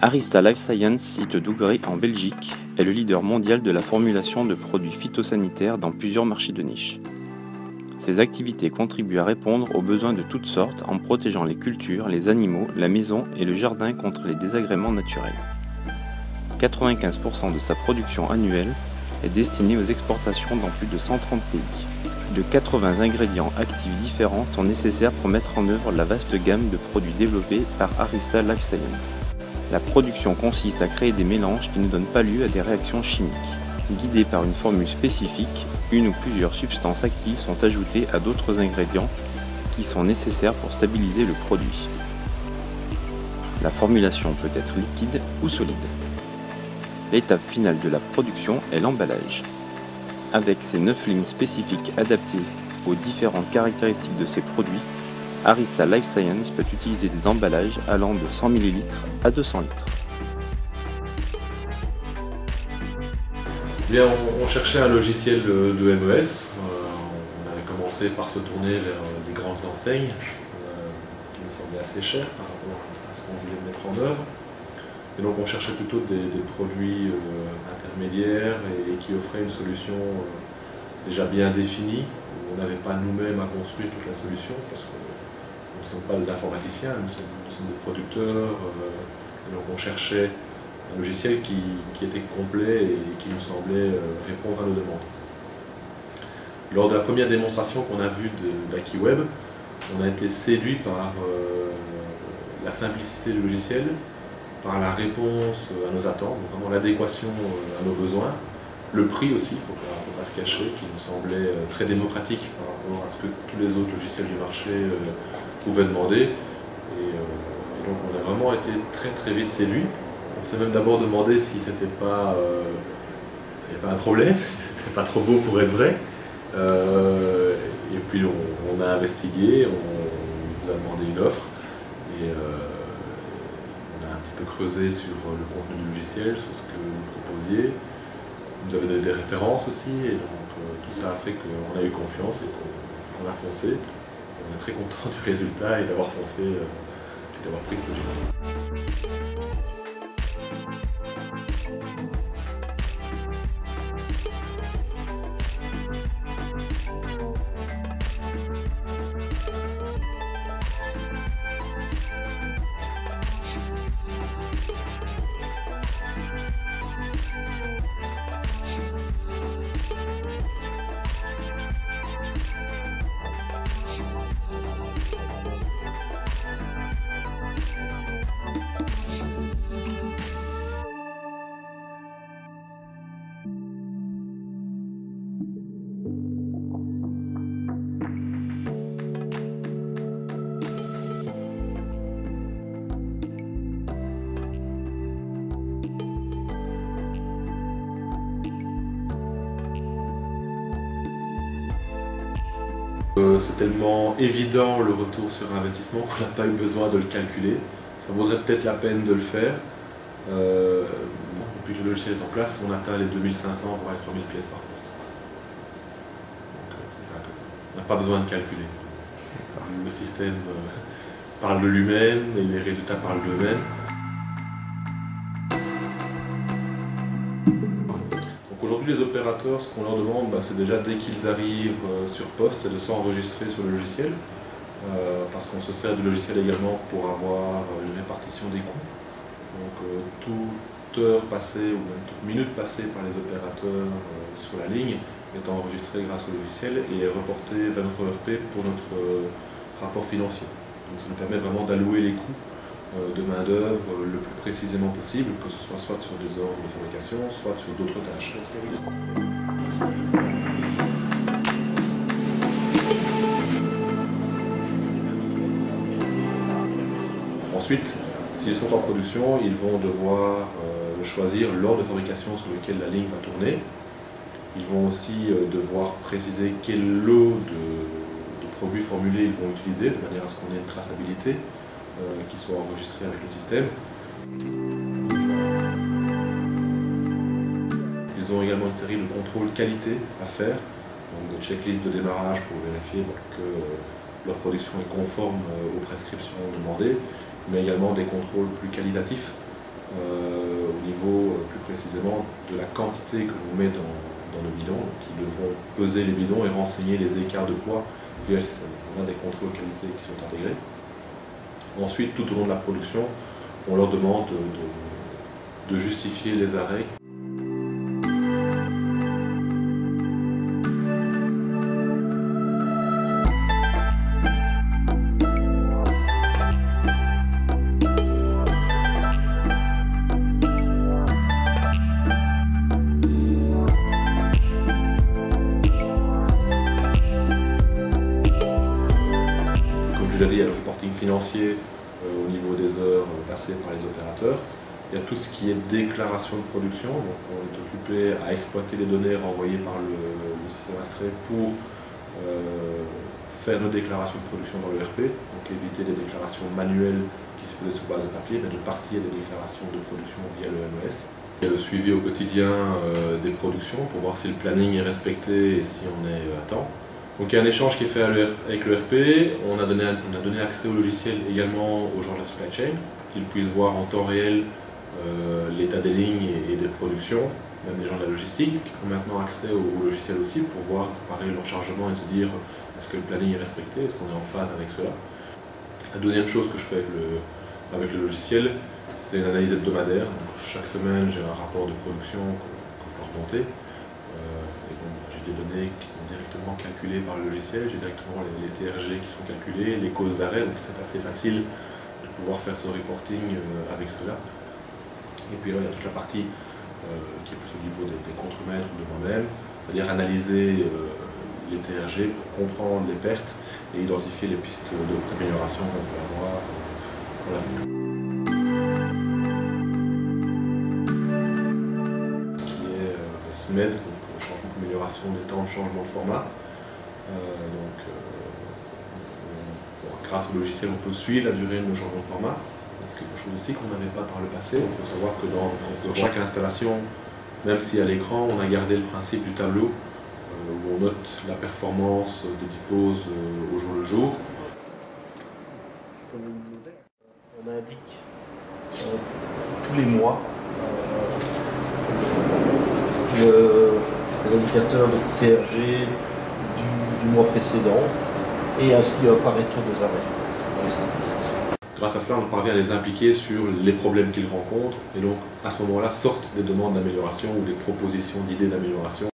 Arista Life Science, site d'Ougrée en Belgique, est le leader mondial de la formulation de produits phytosanitaires dans plusieurs marchés de niche. Ces activités contribuent à répondre aux besoins de toutes sortes en protégeant les cultures, les animaux, la maison et le jardin contre les désagréments naturels. 95% de sa production annuelle est destinée aux exportations dans plus de 130 pays. Plus de 80 ingrédients actifs différents sont nécessaires pour mettre en œuvre la vaste gamme de produits développés par Arista Life Science. La production consiste à créer des mélanges qui ne donnent pas lieu à des réactions chimiques. Guidés par une formule spécifique, une ou plusieurs substances actives sont ajoutées à d'autres ingrédients qui sont nécessaires pour stabiliser le produit. La formulation peut être liquide ou solide. L'étape finale de la production est l'emballage. Avec ses 9 lignes spécifiques adaptées aux différentes caractéristiques de ces produits, Arista Life Science peut utiliser des emballages allant de 100 ml à 200 litres. Bien, on cherchait un logiciel de MES. On avait commencé par se tourner vers des grandes enseignes qui nous semblaient assez chères par rapport à ce qu'on voulait mettre en œuvre. Et donc on cherchait plutôt des produits intermédiaires et qui offraient une solution déjà bien définie. On n'avait pas nous-mêmes à construire toute la solution parce que nous ne sommes pas des informaticiens, nous sommes des producteurs, et donc on cherchait un logiciel qui était complet et qui nous semblait répondre à nos demandes. Lors de la première démonstration qu'on a vue d'AkiWeb, on a été séduit par la simplicité du logiciel, par la réponse à nos attentes, vraiment l'adéquation à nos besoins, le prix aussi, il ne faut pas se cacher, qui nous semblait très démocratique par rapport à ce que tous les autres logiciels du marché pouvaient demander. Et donc on a vraiment été très vite séduits. On s'est même d'abord demandé si c'était pas un problème, si c'était pas trop beau pour être vrai. Et puis on a investigué, on nous a demandé une offre et on a un petit peu creusé sur le contenu du logiciel, sur ce que vous proposiez. Vous avez donné des références aussi, et donc tout ça a fait qu'on a eu confiance et qu'on a foncé. On est très content du résultat et d'avoir foncé et d'avoir pris ce logiciel. C'est tellement évident le retour sur investissement qu'on n'a pas eu besoin de le calculer. Ça vaudrait peut-être la peine de le faire. Depuis que le logiciel est en place, on atteint les 2500 voire les 3000 pièces par poste. Donc c'est ça, on n'a pas besoin de calculer. Le système parle de lui-même et les résultats parlent d'eux-mêmes. Aujourd'hui, les opérateurs, ce qu'on leur demande, c'est déjà dès qu'ils arrivent sur poste, c'est de s'enregistrer sur le logiciel, parce qu'on se sert du logiciel également pour avoir une répartition des coûts. Donc toute heure passée ou même toute minute passée par les opérateurs sur la ligne est enregistrée grâce au logiciel et est reportée vers notre ERP pour notre rapport financier. Donc ça nous permet vraiment d'allouer les coûts de main-d'œuvre le plus précisément possible, que ce soit sur des ordres de fabrication, soit sur d'autres tâches. Ensuite, s'ils sont en production, ils vont devoir choisir l'ordre de fabrication sur lequel la ligne va tourner. Ils vont aussi devoir préciser quel lot de produits formulés ils vont utiliser, de manière à ce qu'on ait une traçabilité qui soit enregistrée avec le système. Ils ont également une série de contrôles qualité à faire, donc des checklists de démarrage pour vérifier que leur production est conforme aux prescriptions demandées. mais également des contrôles plus qualitatifs au niveau plus précisément de la quantité que l'on met dans le bidon, qui devront peser les bidons et renseigner les écarts de poids via le système. On a des contrôles qualité qui sont intégrés. Ensuite, tout au long de la production, on leur demande de justifier les arrêts. Comme je l'ai dit, il y a le reporting financier au niveau des heures passées par les opérateurs. Il y a tout ce qui est déclaration de production. Donc on est occupé à exploiter les données renvoyées par le système Astray pour faire nos déclarations de production dans le RP, donc éviter des déclarations manuelles qui se faisaient sur base de papier, mais de partir des déclarations de production via le MES. Il y a le suivi au quotidien des productions pour voir si le planning est respecté et si on est à temps. Donc il y a un échange qui est fait avec le RP, on a donné accès au logiciel également aux gens de la supply chain, pour qu'ils puissent voir en temps réel l'état des lignes et des productions, même les gens de la logistique qui ont maintenant accès au logiciel aussi pour voir, comparer leur chargement et se dire est-ce que le planning est respecté, est-ce qu'on est en phase avec cela. La deuxième chose que je fais avec le logiciel, c'est une analyse hebdomadaire. Donc, chaque semaine j'ai un rapport de production que je dois remonter. J'ai des données qui sont directement calculées par le logiciel, j'ai directement les TRG qui sont calculés, les causes d'arrêt, donc c'est assez facile de pouvoir faire ce reporting avec cela. Et puis là, il y a toute la partie qui est plus au niveau des contremaîtres ou de moi-même, c'est-à-dire analyser les TRG pour comprendre les pertes et identifier les pistes d'amélioration qu'on peut avoir pour l'avenir. Ce qui est SMED, donc changement d'amélioration des temps de changement de format. Grâce au logiciel, on peut suivre la durée de nos changements de format. C'est quelque chose aussi qu'on n'avait pas par le passé. Il faut savoir que dans chaque installation, même si à l'écran, on a gardé le principe du tableau, où on note la performance des disposes au jour le jour. C'est comme une modèle. On indique tous les mois les indicateurs de TRG du mois précédent et ainsi par retour des arrêts. Grâce à cela, on parvient à les impliquer sur les problèmes qu'ils rencontrent et donc à ce moment-là sortent des demandes d'amélioration ou des propositions d'idées d'amélioration.